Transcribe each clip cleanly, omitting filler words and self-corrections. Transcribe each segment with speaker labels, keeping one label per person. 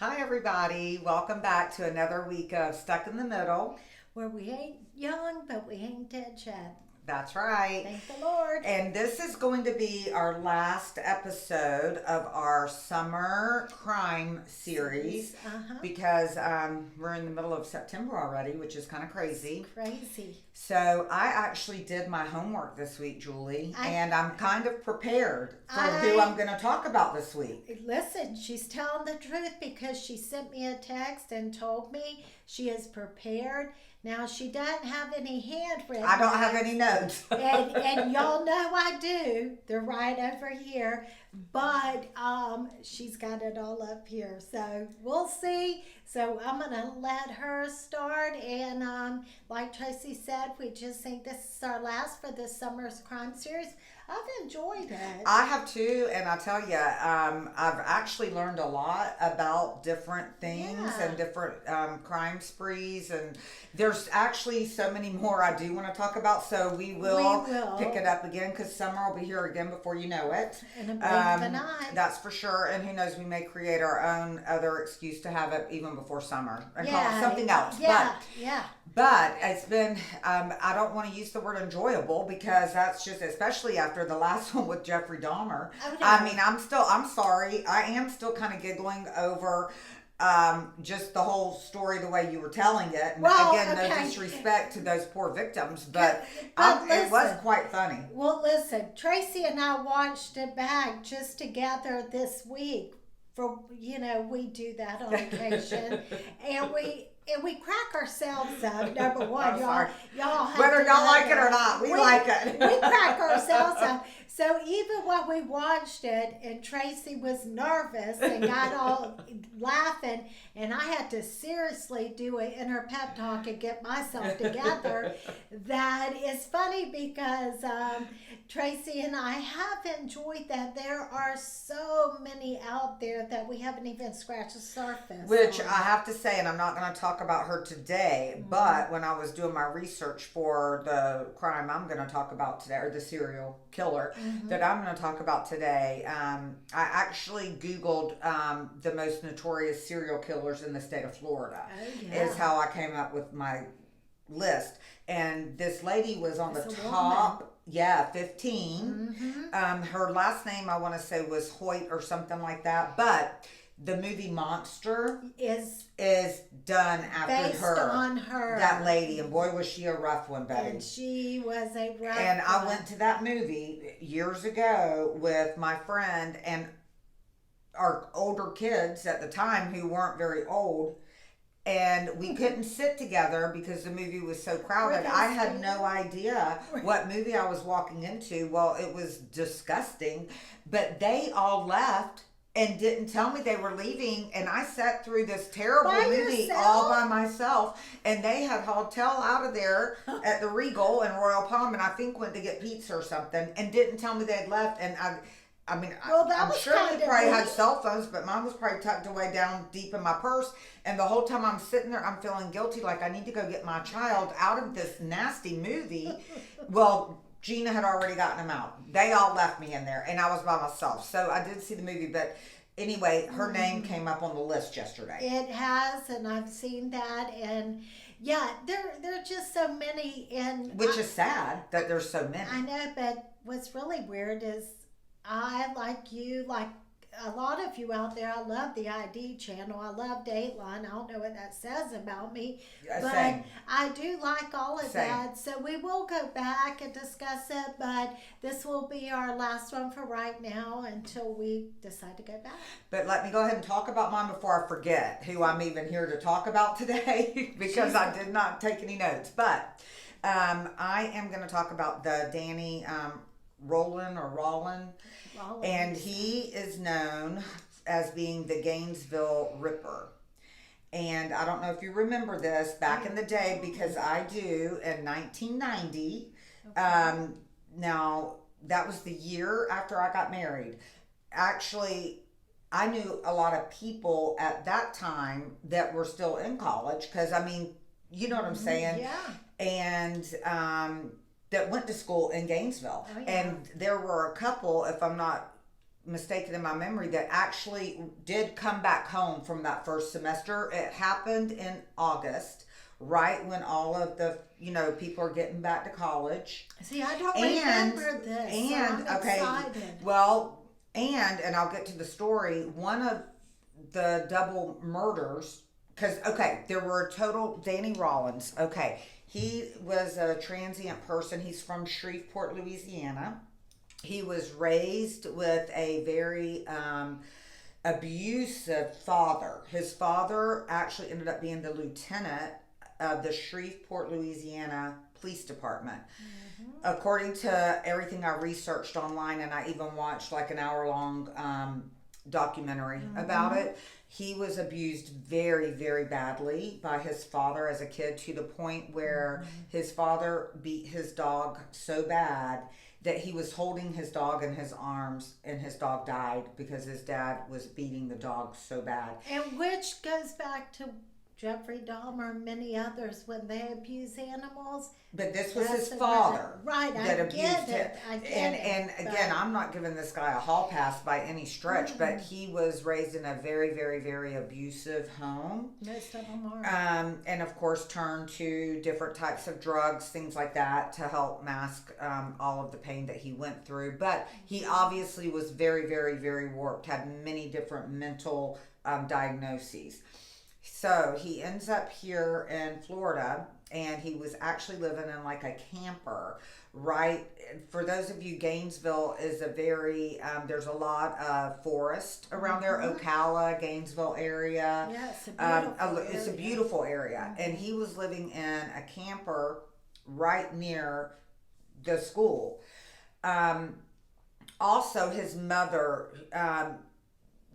Speaker 1: Hi, everybody. Welcome back to another week of Stuck in the Middle.
Speaker 2: Where we ain't young, but we ain't dead yet.
Speaker 1: That's right.
Speaker 2: Thank the Lord.
Speaker 1: And this is going to be our last episode of our summer crime series because we're in the middle of September already, which is kind of crazy.
Speaker 2: Crazy.
Speaker 1: So I actually did my homework this week, Julie, and I'm kind of prepared for who I'm going to talk about this week.
Speaker 2: Listen, she's telling the truth because she sent me a text and told me she is prepared. Now, she doesn't have any handwritten.
Speaker 1: I don't have any notes.
Speaker 2: and y'all know I do. They're right over here. But she's got it all up here. So we'll see. So I'm going to let her start. And like Tracy said, we just think this is our last for this summer's crime series. I've enjoyed it.
Speaker 1: I have too, and I tell you, I've actually learned a lot about different things and different crime sprees, and there's actually so many more I do want to talk about, so we will pick it up again, because summer will be here again before you know it.
Speaker 2: In a blink of an eye.
Speaker 1: That's for sure, and who knows, we may create our own other excuse to have it even before summer, and call it something else. But it's been, I don't want to use the word enjoyable, because that's just, especially after the last one with Jeffrey Dahmer.
Speaker 2: Oh, no.
Speaker 1: I mean, I'm sorry. I am still kind of giggling over just the whole story, the way you were telling it. And no disrespect to those poor victims, but listen, it was quite funny.
Speaker 2: Well, listen, Tracy and I watched it back just together this week. We do that on occasion. And we crack ourselves up. Number one, y'all
Speaker 1: whether y'all like it or not, we like it.
Speaker 2: We crack ourselves up. So even when we watched it, and Tracy was nervous and got all laughing, and I had to seriously do an inner pep talk and get myself together. That is funny because Tracy and I have enjoyed that. There are so many out there that we haven't even scratched the surface.
Speaker 1: Which I have to say, and I'm not going to talk about her today, but when I was doing my research for the crime I'm going to talk about today, or the serial killer that I'm going to talk about today, I actually Googled the most notorious serial killers in the state of Florida. Is how I came up with my list. And this lady was on the top. 15. Her last name, I want to say, was Hoyt or something like that. But the movie Monster is done after
Speaker 2: based on her.
Speaker 1: That lady, and boy, was she a rough one, Betty.
Speaker 2: And she was a rough
Speaker 1: And
Speaker 2: one.
Speaker 1: I went to that movie years ago with my friend and our older kids at the time who weren't very old. And we couldn't sit together because the movie was so crowded. I had no idea what movie I was walking into. Well, it was disgusting. But they all left and didn't tell me they were leaving. And I sat through this terrible movie all by myself. And they had hotel out of there at the Regal in Royal Palm. And I think went to get pizza or something. And didn't tell me they'd left. And I'm sure they probably had cell phones, but mine was probably tucked away down deep in my purse. And the whole time I'm sitting there, I'm feeling guilty, like I need to go get my child out of this nasty movie. Well, Gina had already gotten them out. They all left me in there, and I was by myself. So I did see the movie, but anyway, her name came up on the list yesterday.
Speaker 2: It has, and I've seen that, and yeah, there are just so many. And
Speaker 1: which is sad that there's so many.
Speaker 2: I know, but what's really weird is I, like you, like a lot of you out there, I love the ID channel. I love Dateline. I don't know what that says about me, but
Speaker 1: same.
Speaker 2: I do like all of that. So we will go back and discuss it, but this will be our last one for right now until we decide to go back.
Speaker 1: But let me go ahead and talk about mine before I forget who I'm even here to talk about today because I did not take any notes. But I am going to talk about the Danny Rollin, and he is known as being the Gainesville Ripper. And I don't know if you remember this back in the day, because I do, in 1990. Now, that was the year after I got married. Actually, I knew a lot of people at that time that were still in college, because, I mean, you know what I'm saying?
Speaker 2: Yeah.
Speaker 1: And that went to school in Gainesville.
Speaker 2: Oh, yeah.
Speaker 1: And there were a couple, if I'm not mistaken in my memory that actually did come back home from that first semester. It happened in August, right when all of the people are getting back to college.
Speaker 2: See, I don't remember this.
Speaker 1: And
Speaker 2: so I'm
Speaker 1: okay,
Speaker 2: excited.
Speaker 1: well, and I'll get to the story. One of the double murders, because there were a total. Danny Rollins. Okay, he was a transient person. He's from Shreveport, Louisiana. He was raised with a very abusive father. His father actually ended up being the lieutenant of the Shreveport, Louisiana Police Department. According to everything I researched online, and I even watched like an hour-long documentary about it, he was abused very, very badly by his father as a kid, to the point where his father beat his dog so bad that he was holding his dog in his arms, and his dog died because his dad was beating the dog so bad.
Speaker 2: And which goes back to Jeffrey Dahmer and many others when they abuse animals.
Speaker 1: But this was his father,
Speaker 2: right?
Speaker 1: That
Speaker 2: I
Speaker 1: abused
Speaker 2: get
Speaker 1: him.
Speaker 2: it. I get
Speaker 1: and
Speaker 2: it.
Speaker 1: Again, I'm not giving this guy a hall pass by any stretch, but he was raised in a very, very, very abusive home.
Speaker 2: Most of them are.
Speaker 1: And of course, turned to different types of drugs, things like that, to help mask all of the pain that he went through. But he obviously was very, very, very warped. Had many different mental diagnoses. So he ends up here in Florida, and he was actually living in like a camper, right? For those of you, Gainesville is a very, there's a lot of forest around there, Ocala, Gainesville area.
Speaker 2: Yeah,
Speaker 1: it's a beautiful area. And he was living in a camper right near the school. Also, his mother, I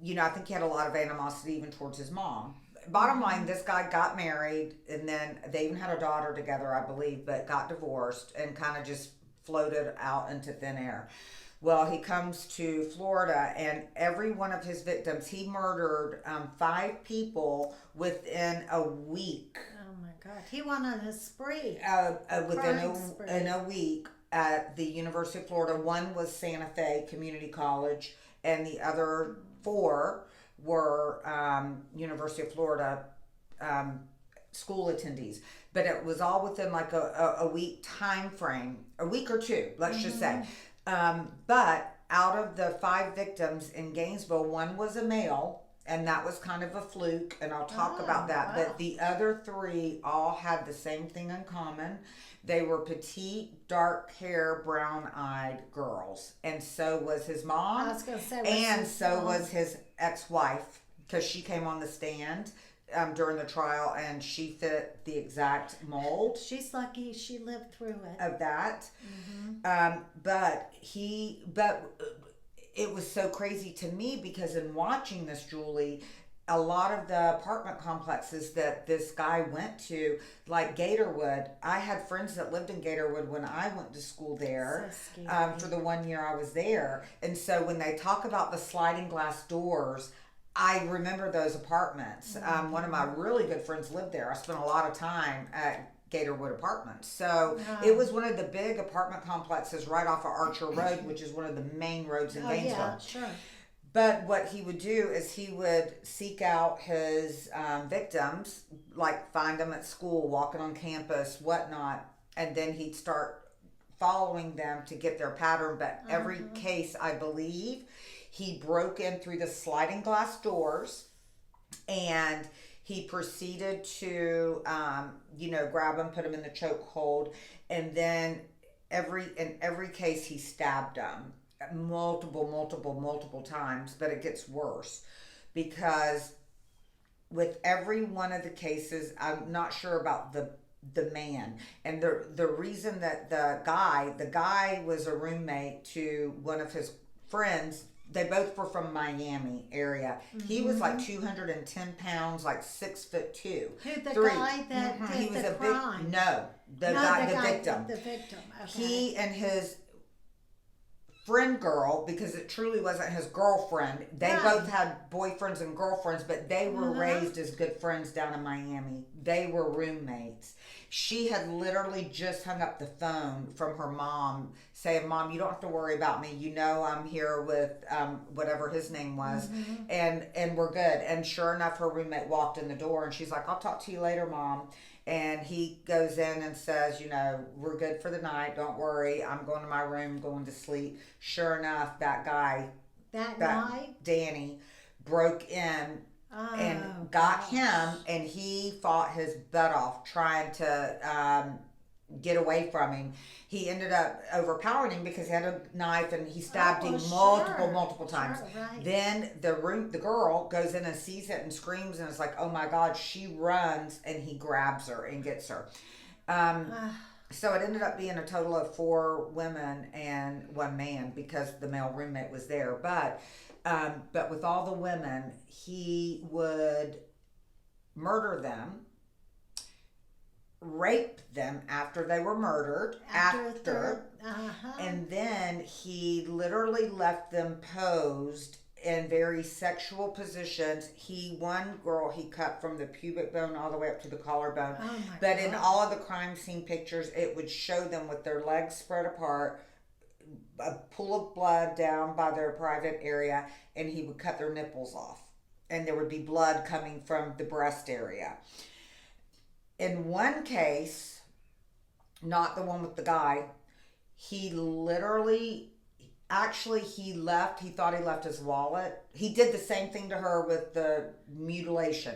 Speaker 1: think he had a lot of animosity even towards his mom. Bottom line, this guy got married, and then they even had a daughter together, I believe, but got divorced and kind of just floated out into thin air. Well, he comes to Florida, and every one of his victims, he murdered 5 people within a week.
Speaker 2: Oh my God, he went on a spree.
Speaker 1: In a week at the University of Florida. One was Santa Fe Community College, and the other 4 were University of Florida school attendees. But it was all within like a week time frame, a week or 2, let's just say. But out of the 5 victims in Gainesville, 1 was a male, and that was kind of a fluke, and I'll talk about that. Wow. But the other 3 all had the same thing in common. They were petite, dark hair, brown-eyed girls. And so was his mom.
Speaker 2: I was going to say,
Speaker 1: and so was his ex-wife, because she came on the stand during the trial, and she fit the exact mold.
Speaker 2: She's lucky she lived through it.
Speaker 1: Of that. But it was so crazy to me, because in watching this, Julie, a lot of the apartment complexes that this guy went to, like Gatorwood, I had friends that lived in Gatorwood when I went to school there, for the 1 year I was there. And so when they talk about the sliding glass doors, I remember those apartments. One of my really good friends lived there. I spent a lot of time at Gatorwood Apartments. So it was one of the big apartment complexes right off of Archer Road, which is one of the main roads in Gainesville.
Speaker 2: Yeah, sure.
Speaker 1: But what he would do is he would seek out his victims, like find them at school, walking on campus, whatnot, and then he'd start following them to get their pattern. But every case, I believe, he broke in through the sliding glass doors, and he proceeded to, grab them, put them in the chokehold, and then in every case he stabbed them. Multiple times. But it gets worse, because with every one of the cases, I'm not sure about the man, and the reason that the guy was a roommate to one of his friends. They both were from Miami area. He was like 210 pounds, like 6'2".
Speaker 2: Who, the guy that did
Speaker 1: he was
Speaker 2: the crime?
Speaker 1: The victim.
Speaker 2: The victim. Okay.
Speaker 1: He and his friend girl, because it truly wasn't his girlfriend. They
Speaker 2: Right.
Speaker 1: both had boyfriends and girlfriends, but they were
Speaker 2: Uh-huh.
Speaker 1: raised as good friends down in Miami. They were roommates. She had literally just hung up the phone from her mom saying, Mom, you don't have to worry about me. You know I'm here with whatever his name was, and we're good. And sure enough, her roommate walked in the door, and she's like, I'll talk to you later, Mom. And he goes in and says, we're good for the night. Don't worry. I'm going to my room, going to sleep. Sure enough, that guy,
Speaker 2: That
Speaker 1: that
Speaker 2: night?
Speaker 1: Danny, broke in
Speaker 2: Oh,
Speaker 1: and got
Speaker 2: gosh.
Speaker 1: him, and he fought his butt off trying to get away from him. He ended up overpowering him because he had a knife, and he stabbed
Speaker 2: Oh,
Speaker 1: him
Speaker 2: sure.
Speaker 1: multiple times.
Speaker 2: Sure, right.
Speaker 1: Then the girl goes in and sees it and screams, and it's like, oh my God. She runs, and he grabs her and gets her. So it ended up being a total of 4 women and 1 man because the male roommate was there. But with all the women, he would murder them, rape them after they were murdered, and then he literally left them posed in very sexual positions. One girl he cut from the pubic bone all the way up to the collarbone.
Speaker 2: Oh my
Speaker 1: But
Speaker 2: God.
Speaker 1: in all of the crime scene pictures, it would show them with their legs spread apart, a pool of blood down by their private area, and he would cut their nipples off. And there would be blood coming from the breast area. In one case, not the one with the guy, he literally, he left, he thought he left his wallet. He did the same thing to her with the mutilation,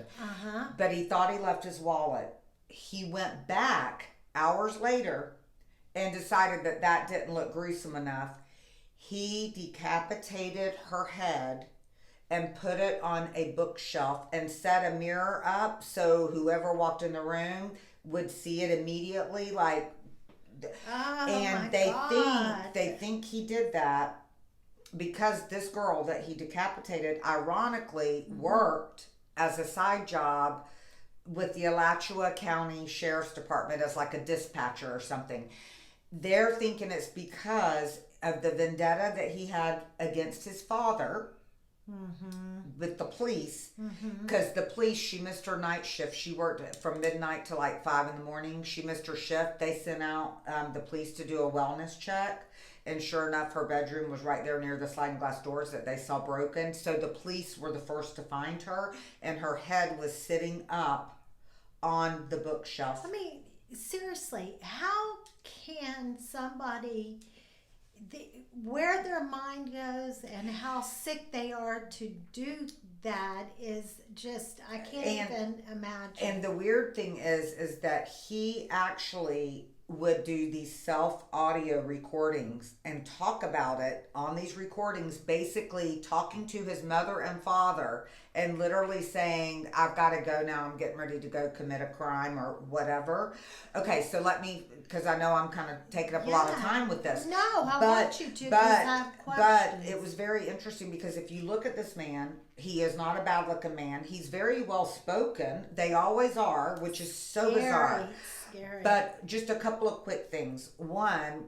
Speaker 1: but he thought he left his wallet. He went back hours later and decided that didn't look gruesome enough. He decapitated her head and put it on a bookshelf and set a mirror up so whoever walked in the room would see it immediately. And they think he did that because this girl that he decapitated ironically worked as a side job with the Alachua County Sheriff's Department as like a dispatcher or something. They're thinking it's because of the vendetta that he had against his father with the police. Because the police, she missed her night shift. She worked from midnight to like 5 in the morning. She missed her shift. They sent out the police to do a wellness check. And sure enough, her bedroom was right there near the sliding glass doors that they saw broken. So the police were the first to find her, and her head was sitting up on the bookshelf.
Speaker 2: I mean, seriously, how can somebody, where their mind goes and how sick they are to do that is just, I can't even imagine.
Speaker 1: And the weird thing is that he actually would do these self-audio recordings and talk about it on these recordings, basically talking to his mother and father and literally saying, I've got to go now, I'm getting ready to go commit a crime or whatever. Okay, so let me, because I know I'm kind of taking up a lot of time with this.
Speaker 2: No, I want you to, because I have questions.
Speaker 1: But it was very interesting because if you look at this man, he is not a bad looking man. He's very well spoken. They always are, which is so bizarre.
Speaker 2: Scary.
Speaker 1: But just a couple of quick things. One,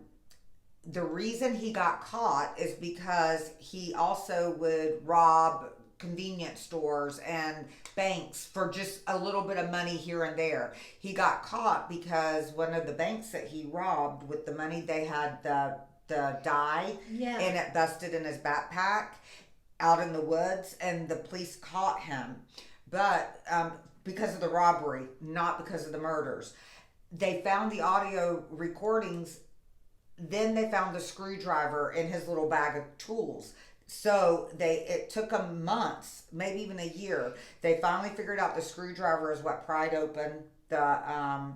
Speaker 1: the reason he got caught is because he also would rob convenience stores and banks for just a little bit of money here and there. He got caught because one of the banks that he robbed, with the money, they had the dye, and it busted in his backpack out in the woods, and the police caught him. But because of the robbery, not because of the murders. They found the audio recordings, then they found the screwdriver in his little bag of tools. So it took them months, maybe even a year. They finally figured out the screwdriver is what pried open the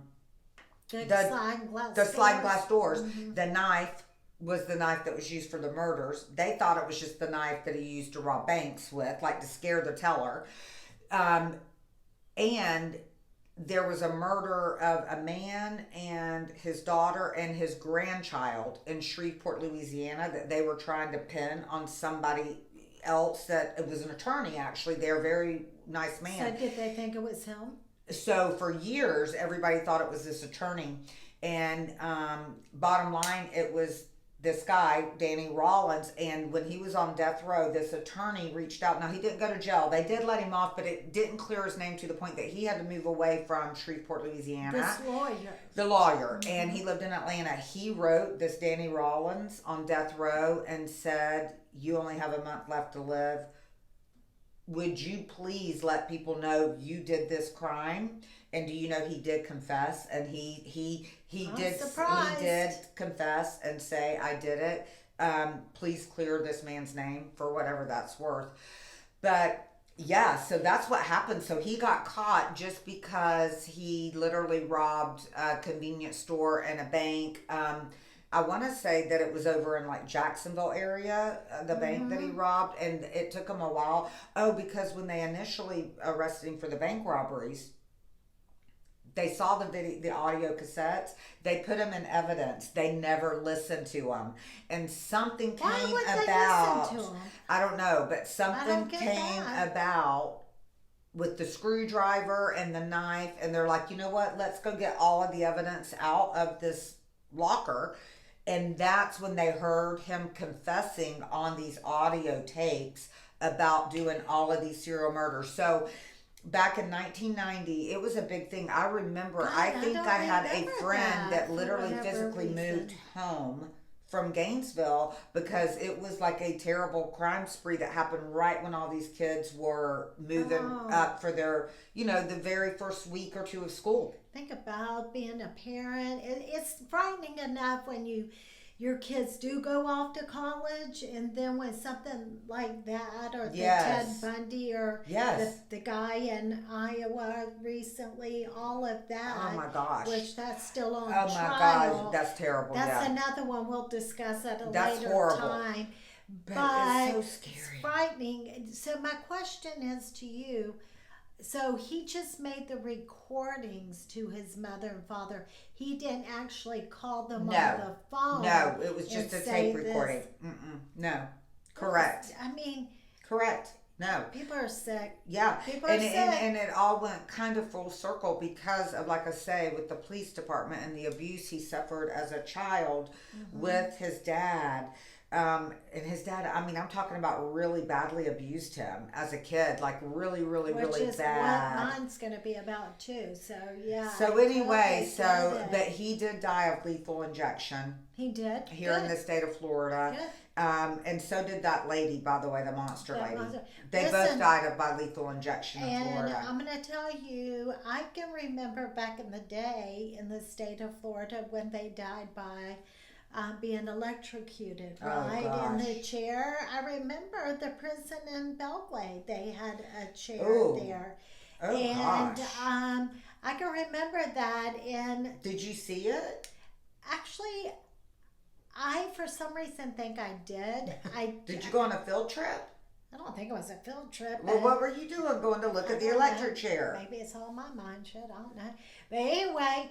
Speaker 1: sliding glass doors. The knife was the knife that was used for the murders. They thought it was just the knife that he used to rob banks with, like to scare the teller. And there was a murder of a man and his daughter and his grandchild in Shreveport, Louisiana, that they were trying to pin on somebody else that it was an attorney, actually. They're a very nice man.
Speaker 2: So did they think it was him?
Speaker 1: So for years, everybody thought it was this attorney. And bottom line, this guy, Danny Rollins, and when he was on death row, this attorney reached out. Now, he didn't go to jail. They did let him off, but it didn't clear his name to the point that he had to move away from Shreveport, Louisiana.
Speaker 2: This lawyer.
Speaker 1: The lawyer. And he lived in Atlanta. He wrote this Danny Rollins on death row and said, you only have a month left to live. Would you please let people know you did this crime? And do you know he did confess? And he did confess and say, I did it. Please clear this man's name for whatever that's worth. But yeah, so that's what happened. So he got caught just because he literally robbed a convenience store and a bank. I want to say that it was over in like Jacksonville area, the bank that he robbed, and it took him a while. Oh, because when they initially arrested him for the bank robberies, they saw the audio cassettes. They put him in evidence. They never listened to him, and something came
Speaker 2: Why would they
Speaker 1: about.
Speaker 2: listen to him?
Speaker 1: I don't know, but something came about with the screwdriver and the knife, and they're like, you know what? Let's go get all of the evidence out of this locker. And that's when they heard him confessing on these audio tapes about doing all of these serial murders. So back in 1990, it was a big thing. I remember,
Speaker 2: God,
Speaker 1: I think I had a friend that
Speaker 2: for
Speaker 1: literally
Speaker 2: whatever
Speaker 1: physically
Speaker 2: reason.
Speaker 1: moved home from Gainesville because it was like a terrible crime spree that happened right when all these kids were moving up for their, the very first week or two of school.
Speaker 2: Think about being a parent. It's frightening enough when your kids do go off to college, and then when something like that, or the Ted Bundy, or the guy in Iowa recently, all of that.
Speaker 1: Oh my gosh.
Speaker 2: Which that's still on
Speaker 1: trial. Oh my gosh, that's terrible.
Speaker 2: That's another one we'll discuss at a later
Speaker 1: horrible.
Speaker 2: time.
Speaker 1: But it's so scary.
Speaker 2: It's frightening. So my question is to you. So he just made the recordings to his mother and father. He didn't actually call them on the phone.
Speaker 1: No, it was just a tape recording. No, correct. Correct. No.
Speaker 2: People are sick.
Speaker 1: Yeah.
Speaker 2: People are sick.
Speaker 1: And it all went kind of full circle because of, like I say, with the police department and the abuse he suffered as a child with his dad. And his dad, I'm talking about really badly abused him as a kid, like really, really, really bad. Which is
Speaker 2: what mine's going to be about too. So yeah.
Speaker 1: So anyway, but he did die of lethal injection.
Speaker 2: He did
Speaker 1: here in the state of Florida.
Speaker 2: Good.
Speaker 1: And so did that lady, by the way, the monster lady. They
Speaker 2: Listen,
Speaker 1: both died by lethal injection in Florida.
Speaker 2: And I'm going to tell you, I can remember back in the day in the state of Florida when they died by being electrocuted, right? In the chair. I remember the prison in Belgrade. They had a chair there.
Speaker 1: Oh,
Speaker 2: and
Speaker 1: gosh.
Speaker 2: I can remember that. And
Speaker 1: did you see it?
Speaker 2: Actually, I, for some reason, think I did.
Speaker 1: Did you go on a field trip?
Speaker 2: I don't think it was a field trip.
Speaker 1: Well, what were you doing going to look at the electric chair?
Speaker 2: Maybe it's all my mind shit. I don't know. But anyway,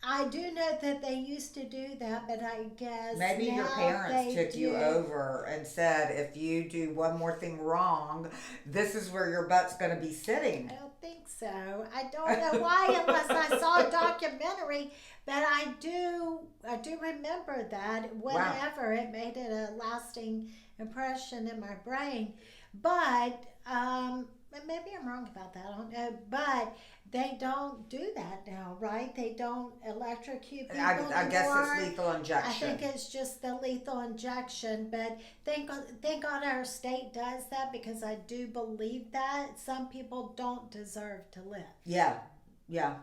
Speaker 2: I do know that they used to do that, but I guess
Speaker 1: maybe
Speaker 2: now
Speaker 1: your parents took
Speaker 2: do.
Speaker 1: you over and said, if you do one more thing wrong, this is where your butt's going to be sitting.
Speaker 2: I don't think so. I don't know why, unless I saw a documentary. But I do remember that whenever it made it a lasting impression in my brain. But maybe I'm wrong about that. I don't know. But they don't do that now, right? They don't electrocute people anymore.
Speaker 1: I guess it's lethal injection.
Speaker 2: I think it's just the lethal injection. But thank God our state does that, because I do believe that some people don't deserve to live.
Speaker 1: Yeah.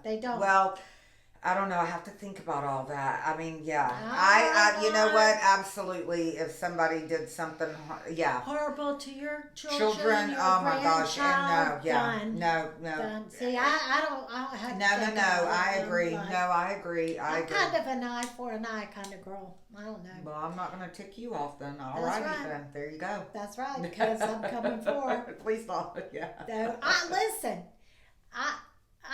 Speaker 1: They don't. Well, I don't know. I have to think about all that. I mean, yeah. I you know what? Absolutely. If somebody did something,
Speaker 2: horrible to your children, your
Speaker 1: oh my gosh,
Speaker 2: and
Speaker 1: no.
Speaker 2: Done. See, I don't have to.
Speaker 1: No. I agree. I agree.
Speaker 2: I'm kind of an eye for an eye kind of girl. I don't know.
Speaker 1: Well, I'm not going to tick you off then. All right, then. There you go.
Speaker 2: That's right, because I'm coming for.
Speaker 1: Please don't. Yeah.
Speaker 2: So, listen.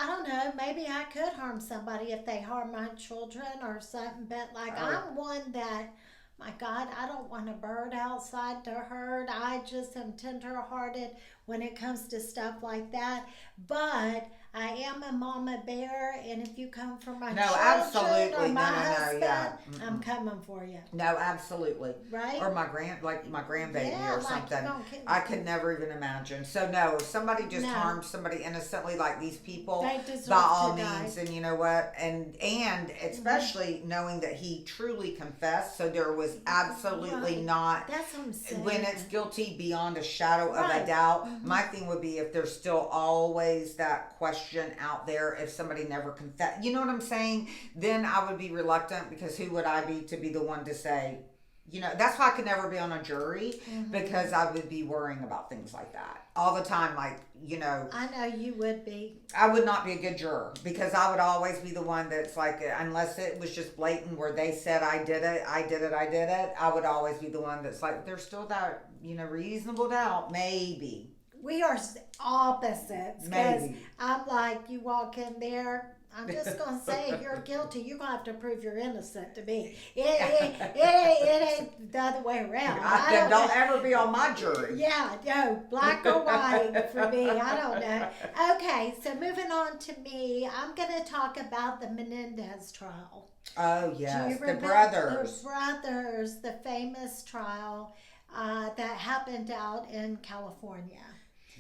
Speaker 2: I don't know, maybe I could harm somebody if they harm my children or something, but I'm one that, my God, I don't want a bird outside to hurt. I just am tender-hearted when it comes to stuff like that. But I am a mama bear, and if you come for my
Speaker 1: No,
Speaker 2: children
Speaker 1: absolutely.
Speaker 2: or my
Speaker 1: No, no, no,
Speaker 2: husband,
Speaker 1: yeah.
Speaker 2: I'm coming for you.
Speaker 1: No, absolutely.
Speaker 2: Right?
Speaker 1: Or my grandbaby
Speaker 2: Yeah,
Speaker 1: or
Speaker 2: like
Speaker 1: something. I could never even imagine. So no, if somebody just
Speaker 2: No.
Speaker 1: harms somebody innocently like these people,
Speaker 2: They deserve
Speaker 1: by all
Speaker 2: to die.
Speaker 1: means, and you know what? And especially knowing that he truly confessed, so there was absolutely
Speaker 2: Right.
Speaker 1: not.
Speaker 2: That's what I'm saying.
Speaker 1: When it's guilty beyond a shadow of
Speaker 2: Right.
Speaker 1: a doubt, my thing would be if there's still always that question out there, if somebody never confessed, you know what I'm saying? Then I would be reluctant, because who would I be to be the one to say, you know, that's why I could never be on a jury, because I would be worrying about things like that all the time. Like, you know,
Speaker 2: I know you would be.
Speaker 1: I would not be a good juror, because I would always be the one that's like, unless it was just blatant where they said I did it, I would always be the one that's like, there's still that, you know, reasonable doubt, maybe.
Speaker 2: We are opposites. Because
Speaker 1: Maybe.
Speaker 2: I'm like, you walk in there, I'm just going to say you're guilty. You're going to have to prove you're innocent to me. It ain't the other way around.
Speaker 1: Don't ever be on my jury.
Speaker 2: Yeah, no, black or white for me. I don't know. Okay, so moving on to me, I'm going to talk about the Menéndez trial.
Speaker 1: Oh,
Speaker 2: Do
Speaker 1: yes.
Speaker 2: you
Speaker 1: The
Speaker 2: remember
Speaker 1: brothers.
Speaker 2: The brothers, the famous trial that happened out in California.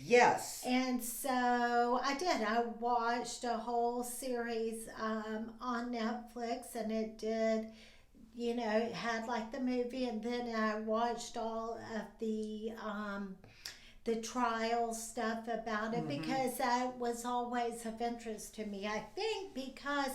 Speaker 1: Yes.
Speaker 2: And so I did. I watched a whole series on Netflix, and it did, you know, it had like the movie, and then I watched all of the trial stuff about it, because that was always of interest to me. I think because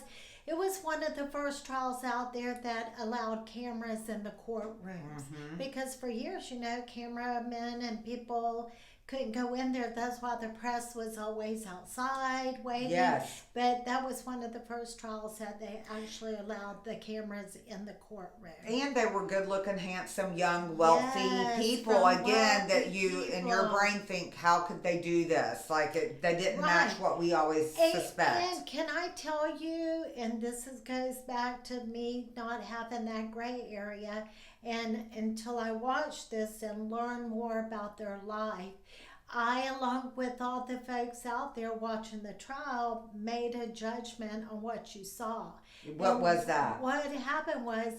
Speaker 2: it was one of the first trials out there that allowed cameras in the courtrooms. Because for years, you know, cameramen and people couldn't go in there. That's why the press was always outside waiting.
Speaker 1: Yes.
Speaker 2: But that was one of the first trials that they actually allowed the cameras in the courtroom.
Speaker 1: And they were good looking, handsome, young, wealthy
Speaker 2: Yes,
Speaker 1: people.
Speaker 2: from
Speaker 1: Again, that
Speaker 2: wealthy
Speaker 1: you in your
Speaker 2: people.
Speaker 1: brain think, how could they do this? Like they didn't match
Speaker 2: Right.
Speaker 1: what we always suspect.
Speaker 2: And can I tell you, and goes back to me not having that gray area, and until I watched this and learned more about their life, I, along with all the folks out there watching the trial, made a judgment on what you saw.
Speaker 1: What was that?
Speaker 2: What happened was,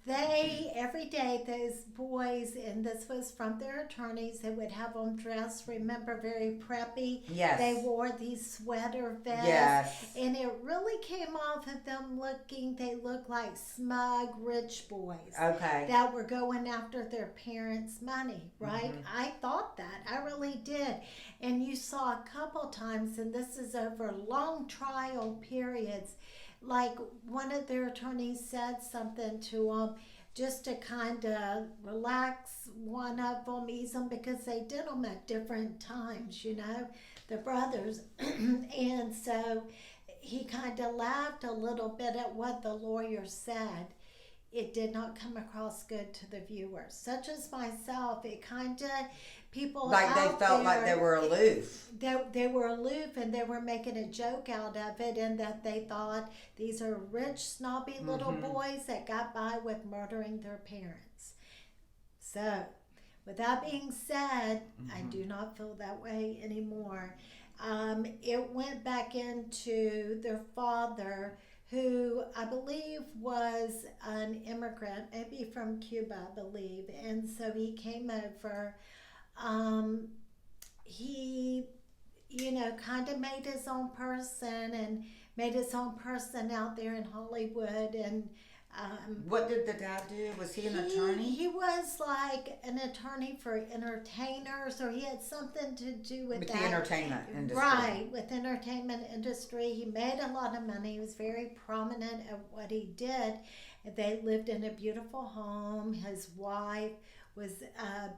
Speaker 2: they, every day, those boys, and this was from their attorneys, they would have them dressed, remember, very preppy.
Speaker 1: Yes.
Speaker 2: They wore these sweater vests.
Speaker 1: Yes.
Speaker 2: And it really came off of them they looked like smug, rich boys.
Speaker 1: Okay.
Speaker 2: That were going after their parents' money, right? I thought that. I really did. And you saw a couple times, and this is over long trial periods, like one of their attorneys said something to them just to kind of relax one of them, ease them, because they did them at different times, you know, the brothers. And so he kind of laughed a little bit at what the lawyer said. It did not come across good to the viewers, such as myself. It kind of, people
Speaker 1: Like they
Speaker 2: out
Speaker 1: felt
Speaker 2: there,
Speaker 1: like they were aloof.
Speaker 2: They were aloof, and they were making a joke out of it, and that they thought these are rich, snobby little boys that got by with murdering their parents. So, with that being said, I do not feel that way anymore. It went back into their father, who I believe was an immigrant, maybe from Cuba, I believe. And so he came over. He, you know, kind of made his own person out there in Hollywood. And
Speaker 1: What did the dad do? Was he an attorney?
Speaker 2: He was like an attorney for entertainers, or he had something to do with
Speaker 1: With
Speaker 2: that.
Speaker 1: the entertainment industry.
Speaker 2: Right, with entertainment industry. He made a lot of money. He was very prominent at what he did. They lived in a beautiful home. His wife was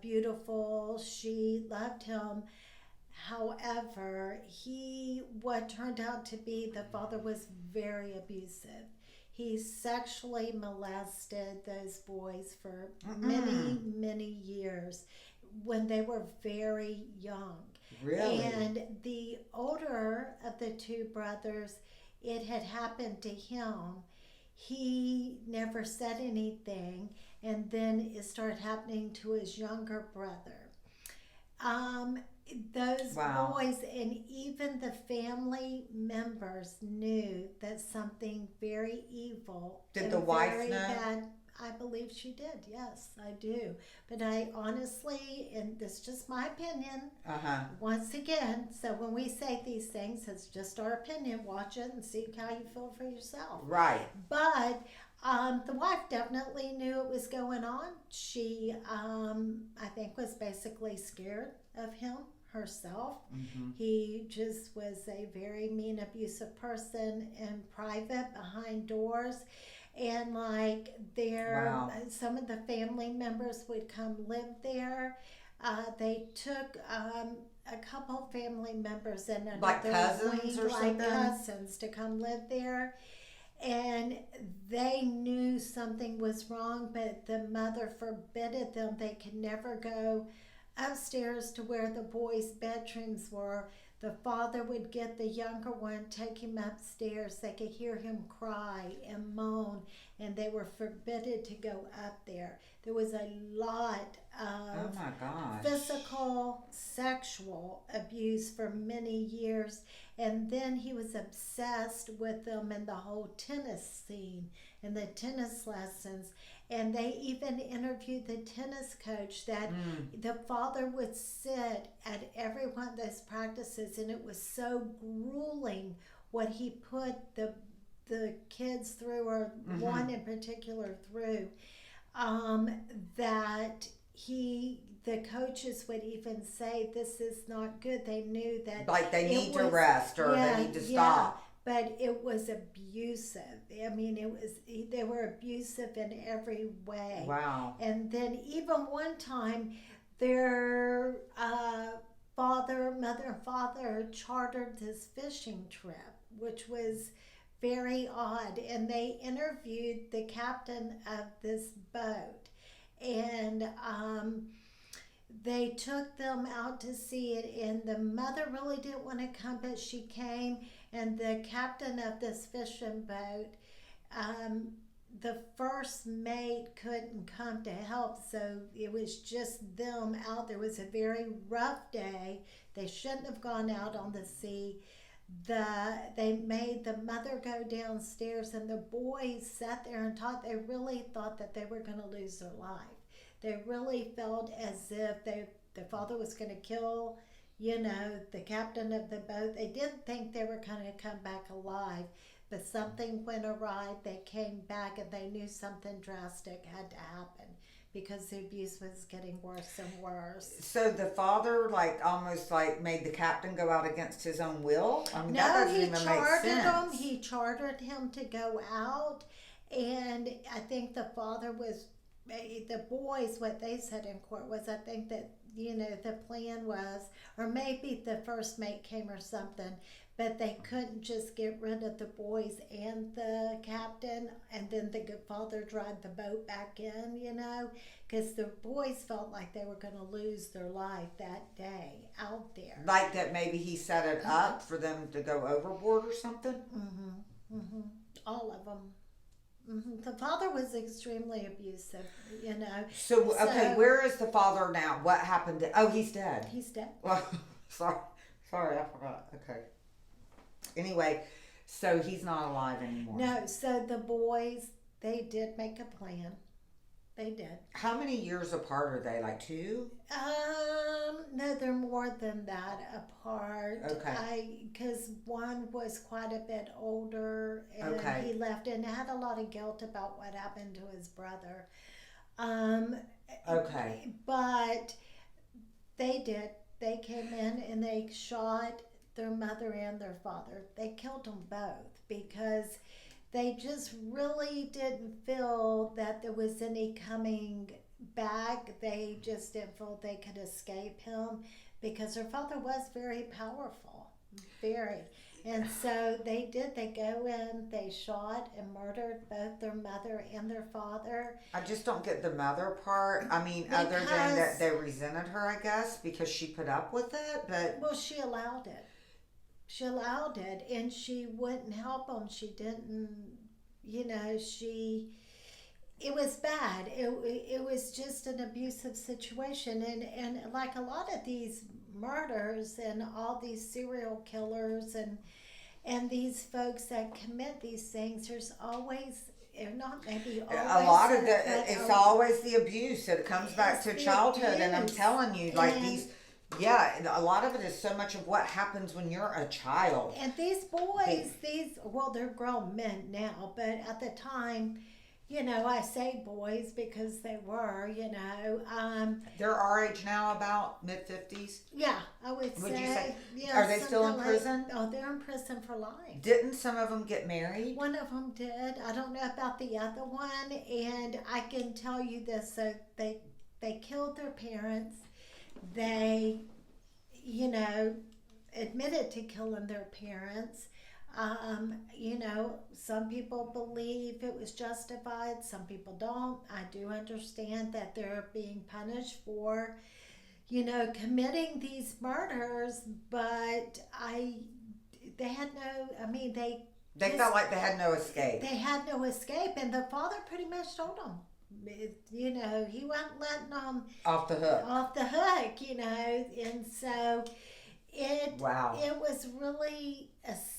Speaker 2: beautiful. She loved him. However, what turned out to be, the father was very abusive. He sexually molested those boys for many, many years when they were very young.
Speaker 1: Really?
Speaker 2: And the older of the two brothers, it had happened to him. He never said anything, and then it started happening to his younger brother. those
Speaker 1: Wow.
Speaker 2: boys and even the family members knew that something very evil
Speaker 1: Did
Speaker 2: and
Speaker 1: the wife
Speaker 2: very
Speaker 1: know?
Speaker 2: bad. I believe she did. Yes, I do. But I honestly, and this is just my opinion,
Speaker 1: Uh-huh.
Speaker 2: once again, so when we say these things, it's just our opinion. Watch it and see how you feel for yourself.
Speaker 1: Right.
Speaker 2: But the wife definitely knew it was going on. She, I think, was basically scared of him herself.
Speaker 1: Mm-hmm.
Speaker 2: He just was a very mean, abusive person in private, behind doors. And like
Speaker 1: Wow.
Speaker 2: some of the family members would come live there. They took a couple family members in under
Speaker 1: Like
Speaker 2: their
Speaker 1: cousins
Speaker 2: wing,
Speaker 1: or
Speaker 2: like
Speaker 1: something?
Speaker 2: cousins, to come live there. And they knew something was wrong, but the mother forbade them. They could never go upstairs to where the boys' bedrooms were. The father would get the younger one, take him upstairs. They could hear him cry and moan, and they were forbidden to go up there. There was a lot
Speaker 1: Oh
Speaker 2: of
Speaker 1: my gosh.
Speaker 2: physical, sexual abuse for many years. And then he was obsessed with them and the whole tennis scene and the tennis lessons. And they even interviewed the tennis coach that the father would sit at every one of those practices, and it was so grueling what he put the kids through, or one in particular through, that the coaches would even say, this is not good. They knew that
Speaker 1: Like they need to
Speaker 2: was,
Speaker 1: rest, or they need to stop.
Speaker 2: but it was abusive. I mean, they were abusive in every way.
Speaker 1: Wow.
Speaker 2: And then even one time, their mother and father chartered this fishing trip, which was very odd. And they interviewed the captain of this boat, and they took them out to see it. And the mother really didn't want to come, but she came. And the captain of this fishing boat, the first mate couldn't come to help, so it was just them out there. It was a very rough day. They shouldn't have gone out on the sea. They made the mother go downstairs, and the boys sat there and talked. They really thought that they were going to lose their life. They really felt as if the father was going to kill, the captain of the boat. They didn't think they were going to come back alive, but something went awry. They came back, and they knew something drastic had to happen because the abuse was getting worse and worse.
Speaker 1: So the father, almost made the captain go out against his own will? I mean, that
Speaker 2: No,
Speaker 1: doesn't
Speaker 2: he
Speaker 1: even make
Speaker 2: chartered him.
Speaker 1: sense.
Speaker 2: He chartered him to go out, and I think the father was, the boys, what they said in court was, I think that, the plan was, or maybe the first mate came or something, but they couldn't just get rid of the boys and the captain, and then the father drive the boat back in, because the boys felt like they were going to lose their life that day out there.
Speaker 1: Like that maybe he set it up for them to go overboard or something?
Speaker 2: All of them. The father was extremely abusive,
Speaker 1: So, okay, where is the father now? What happened he's dead.
Speaker 2: He's dead.
Speaker 1: Well, sorry, I forgot. Okay. Anyway, so he's not alive anymore.
Speaker 2: No, so the boys, they did make a plan. They did.
Speaker 1: How many years apart are they? Like 2?
Speaker 2: No, they're more than that apart.
Speaker 1: Okay.
Speaker 2: Because one was quite a bit older, and
Speaker 1: Okay.
Speaker 2: he left and had a lot of guilt about what happened to his brother.
Speaker 1: Okay.
Speaker 2: But they did. They came in and they shot their mother and their father. They killed them both because they just really didn't feel that there was any coming back. They just didn't feel they could escape him because her father was very powerful, very. And so they go in, they shot and murdered both their mother and their father.
Speaker 1: I just don't get the mother part. I mean, other than that they resented her, I guess, because she put up with it, but...
Speaker 2: Well, she allowed it. She allowed it, and she wouldn't help them. She didn't, it was bad. It was just an abusive situation. And like a lot of these murders and all these serial killers and these folks that commit these things, there's always, if not maybe always,
Speaker 1: A lot of it's always the abuse. It comes back to childhood, and I'm telling you, like a lot of it is so much of what happens when you're a child.
Speaker 2: And these boys, they're grown men now, but at the time, I say boys because they were,
Speaker 1: They're our age now, about mid-50s?
Speaker 2: Yeah, I would say.
Speaker 1: You say?
Speaker 2: Yeah,
Speaker 1: are they still in prison?
Speaker 2: Oh, they're in prison for life.
Speaker 1: Didn't some of them get married?
Speaker 2: One of them did. I don't know about the other one, and I can tell you this. So they killed their parents. They, admitted to killing their parents. Some people believe it was justified, some people don't. I do understand that they're being punished for, committing these murders, but they had no, they
Speaker 1: felt like they had no escape.
Speaker 2: They had no escape, and the father pretty much told them, he wasn't letting them
Speaker 1: off the hook.
Speaker 2: And so it was really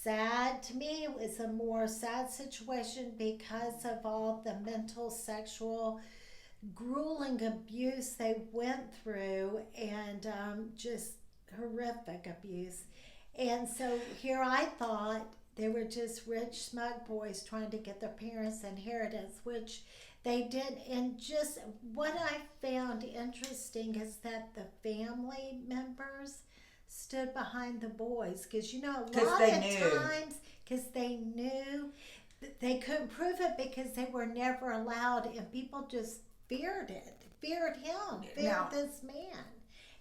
Speaker 2: to me, it was a more sad situation because of all the mental, sexual, grueling abuse they went through, and just horrific abuse. And so here I thought they were just rich, smug boys trying to get their parents' inheritance, which they did. And just what I found interesting is that the family members stood behind the boys, because a lot of times, because they knew they couldn't prove it because they were never allowed, and people just feared him, feared this man.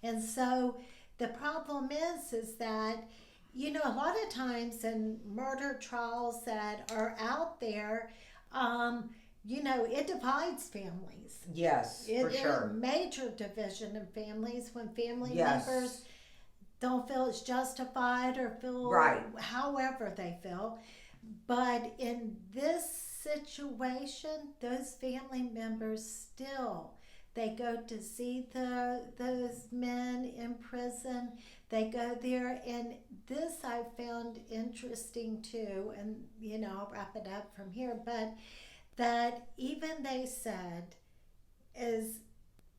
Speaker 2: And so the problem is that a lot of times in murder trials that are out there, it divides families.
Speaker 1: Yes, for sure.
Speaker 2: There's major division in families when family members don't feel it's justified or feel however they feel. But in this situation, those family members still, they go to see those men in prison. They go there, and this I found interesting too, and I'll wrap it up from here, but that even they said is,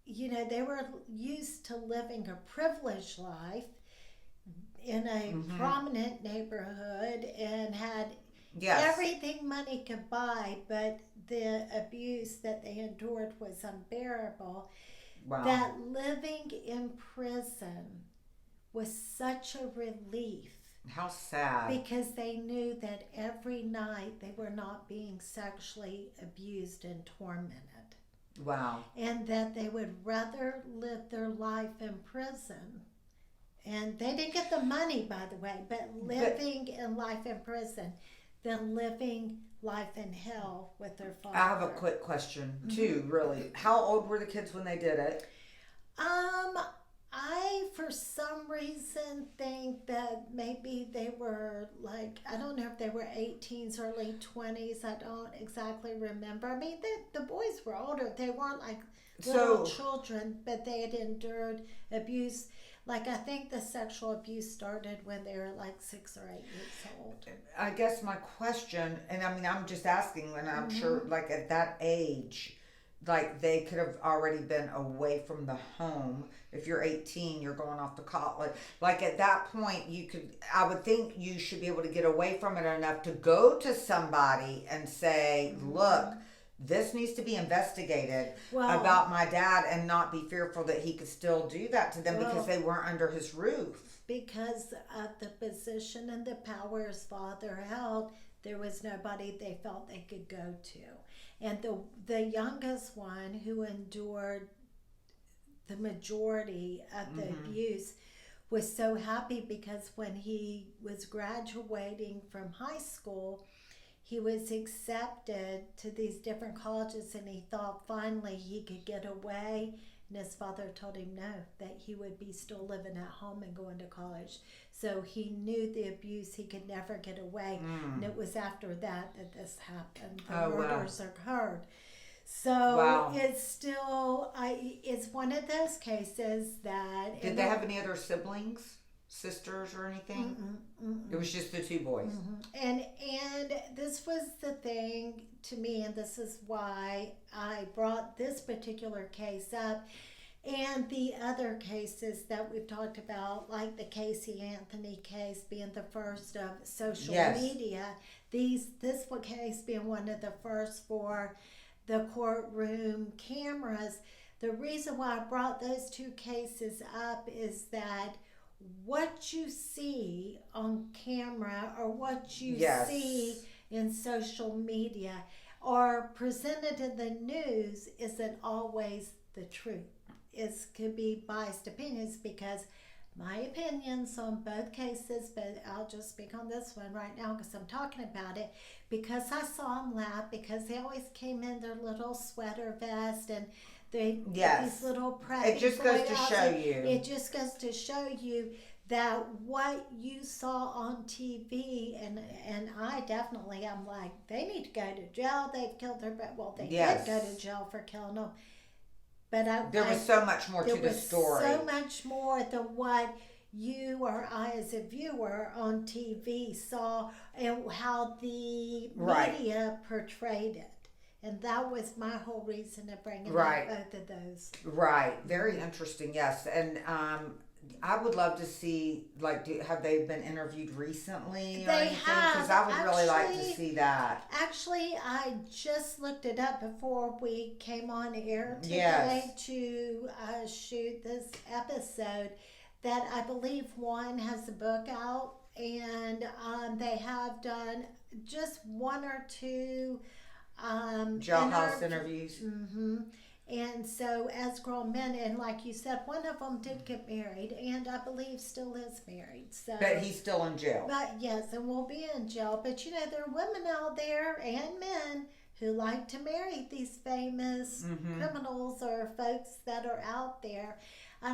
Speaker 2: they were used to living a privileged life in a prominent neighborhood and had everything money could buy, but the abuse that they endured was unbearable.
Speaker 1: Wow.
Speaker 2: That living in prison was such a relief.
Speaker 1: How sad.
Speaker 2: Because they knew that every night they were not being sexually abused and tormented.
Speaker 1: Wow.
Speaker 2: And that they would rather live their life in prison. And they didn't get the money, by the way, but living in life in prison than living life in hell with their father.
Speaker 1: I have a quick question, too, really. How old were the kids when they did it?
Speaker 2: I, for some reason, think that maybe they were I don't know if they were 18s, early 20s. I don't exactly remember. The boys were older. They weren't little children, but they had endured abuse. I think the sexual abuse started when they were 6 or 8 years old.
Speaker 1: I guess my question, and I'm just asking, and I'm sure, at that age, they could have already been away from the home. If you're 18, you're going off to college. At that point, I would think you should be able to get away from it enough to go to somebody and say, look, this needs to be investigated about my dad, and not be fearful that he could still do that to them because they weren't under his roof.
Speaker 2: Because of the position and the power his father held, there was nobody they felt they could go to. And the youngest one, who endured the majority of the abuse, was so happy because when he was graduating from high school, he was accepted to these different colleges, and he thought finally he could get away. And his father told him no, that he would be still living at home and going to college. So he knew the abuse, he could never get away. And it was after that this happened. The murders occurred. So
Speaker 1: Wow.
Speaker 2: it's still, it's one of those cases that.
Speaker 1: Did they have any other siblings, sisters, or anything? It was just the two boys.
Speaker 2: And this was the thing to me, and this is why I brought this particular case up, and the other cases that we've talked about, like the Casey Anthony case being the first of social media. This case being one of the first for the courtroom cameras. The reason why I brought those two cases up is that what you see on camera or what you see in social media or presented in the news isn't always the truth. It could be biased opinions, because my opinions on both cases, but I'll just speak on this one right now because I'm talking about it, because I saw them laugh, because they always came in their little sweater vest and these little preppy.
Speaker 1: It just goes to show you.
Speaker 2: It just goes to show you that what you saw on TV, and I definitely, I'm like, they need to go to jail. They've killed their, well, they did go to jail for killing them. But
Speaker 1: there was so much more to the story.
Speaker 2: So much more than what you or I as a viewer on TV saw and how the media portrayed it. And that was my whole reason of bringing up both of those. Right.
Speaker 1: Very interesting, yes. And I would love to see, like, have they been interviewed recently or anything? Because I would really like to see that.
Speaker 2: Actually, I just looked it up before we came on air today to shoot this episode, that I believe one has a book out, and they have done just one or two
Speaker 1: jailhouse interviews.
Speaker 2: And so as grown men, and like you said, one of them did get married, and I believe still is married. So,
Speaker 1: but he's still in jail.
Speaker 2: But yes, and will be in jail. But you know, there are women out there and men who like to marry these famous criminals or folks that are out there. I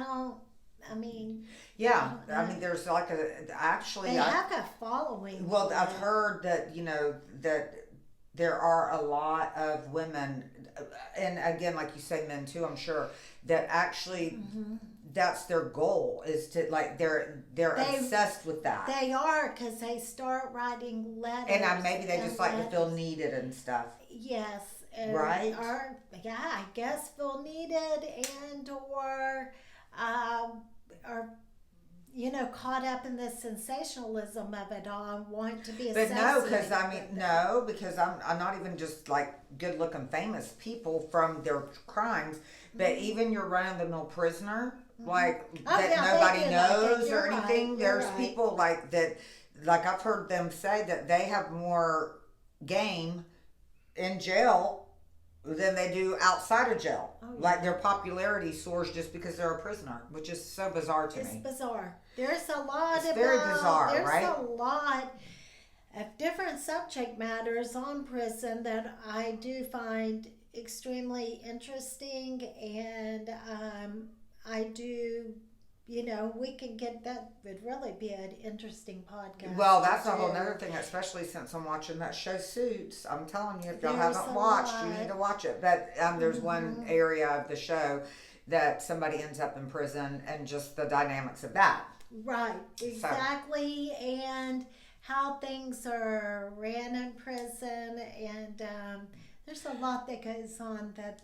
Speaker 2: mean,
Speaker 1: there's like they
Speaker 2: have a following.
Speaker 1: Well, I've heard that, that there are a lot of women, and again, like you say, men too, I'm sure, that actually that's their goal, is to, like, they're obsessed with that.
Speaker 2: They are, because they start writing letters.
Speaker 1: And maybe they just like to feel needed and stuff.
Speaker 2: Yes.
Speaker 1: Right?
Speaker 2: I guess feel needed or caught up in the sensationalism of it all, want to be
Speaker 1: associated. But because I'm not even just like good looking famous people from their crimes, but even your run-of-the-mill prisoner, like that nobody knows or anything. There's people like that, like I've heard them say that they have more game in jail than they do outside of jail. Like their popularity soars just because they're a prisoner, which is so bizarre to me.
Speaker 2: It's bizarre. There's a lot
Speaker 1: It's very bizarre, right?
Speaker 2: There's a lot of different subject matters on prison that I do find extremely interesting, and I do, we can get that. Would really be an interesting podcast.
Speaker 1: Well, that's a whole other thing, especially since I'm watching that show Suits. I'm telling you, if y'all haven't watched, you need to watch it. But there's one area of the show that somebody ends up in prison, and just the dynamics of that.
Speaker 2: Right, exactly, and how things are ran in prison, and there's a lot that goes on that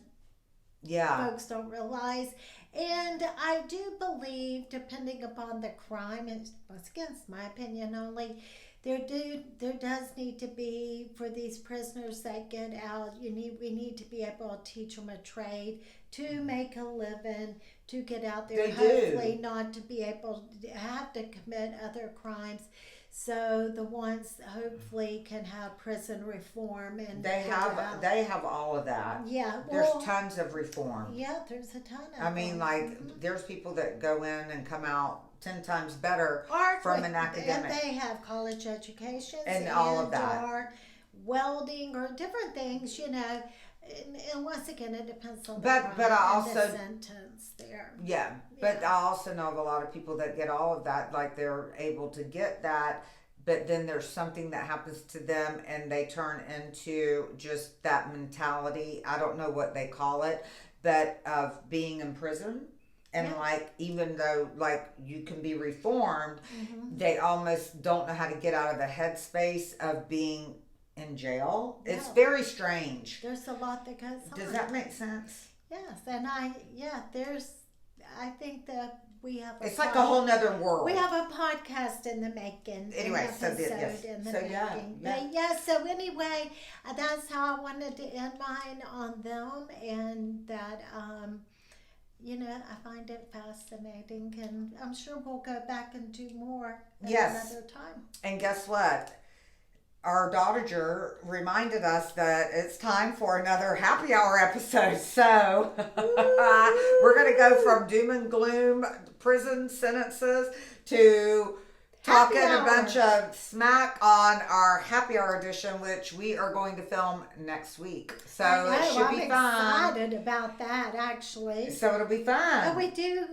Speaker 2: folks don't realize. And I do believe, depending upon the crime, and once again, it's my opinion only, there does need to be, for these prisoners that get out, we need to be able to teach them a trade to make a living, to get out there, hopefully not to be able to have to commit other crimes. So the ones hopefully can have prison reform, and
Speaker 1: they have all of that.
Speaker 2: Yeah,
Speaker 1: there's tons of reform.
Speaker 2: Yeah, there's a ton of them.
Speaker 1: Like there's people that go in and come out 10 times better from an academic.
Speaker 2: And they have college educations
Speaker 1: and all of that,
Speaker 2: or welding or different things, And once again, it depends on
Speaker 1: the
Speaker 2: sentence there.
Speaker 1: Yeah, but I also know of a lot of people that get all of that, like they're able to get that but then there's something that happens to them and they turn into just that mentality. I don't know what they call it, but of being in prison. And
Speaker 2: Yeah.
Speaker 1: like, even though like you can be reformed,
Speaker 2: Mm-hmm.
Speaker 1: they almost don't know how to get out of the headspace of being in jail. It's
Speaker 2: Yeah.
Speaker 1: very strange.
Speaker 2: There's a lot that goes on.
Speaker 1: Does that make sense?
Speaker 2: Yes, and I think that we have
Speaker 1: It's like a whole nother world.
Speaker 2: we have a podcast in the making.
Speaker 1: Anyway,
Speaker 2: an
Speaker 1: so
Speaker 2: episode
Speaker 1: yes.
Speaker 2: in the
Speaker 1: So,
Speaker 2: making.
Speaker 1: yeah.
Speaker 2: But yeah, so anyway, that's how I wanted to end mine on them, and that I find it fascinating, and I'm sure we'll go back and do more at
Speaker 1: Yes.
Speaker 2: another time.
Speaker 1: And guess what? Our Dottager reminded us that it's time for another happy hour episode. So we're going to go from doom and gloom prison sentences to talking
Speaker 2: Happy
Speaker 1: a
Speaker 2: hour.
Speaker 1: bunch of smack on our happy hour edition, which we are going to film next week. So
Speaker 2: I know,
Speaker 1: it should
Speaker 2: I'm
Speaker 1: be fun.
Speaker 2: excited about that, actually.
Speaker 1: So it'll be fun.
Speaker 2: And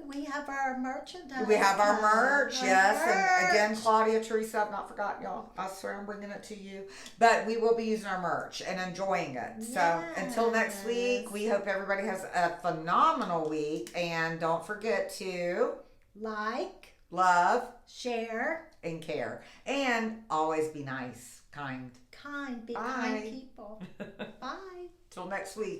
Speaker 2: we have our merchandise.
Speaker 1: We have our merch,
Speaker 2: Our
Speaker 1: yes. And again,
Speaker 2: merch.
Speaker 1: Claudia, Teresa, I've not forgotten y'all. I swear I'm bringing it to you. But we will be using our merch and enjoying it. So until next week, we hope everybody has a phenomenal week. And don't forget to
Speaker 2: Like,
Speaker 1: love
Speaker 2: share,
Speaker 1: and care. And always be nice, kind.
Speaker 2: be
Speaker 1: Bye.
Speaker 2: kind people. Bye.
Speaker 1: Till next week.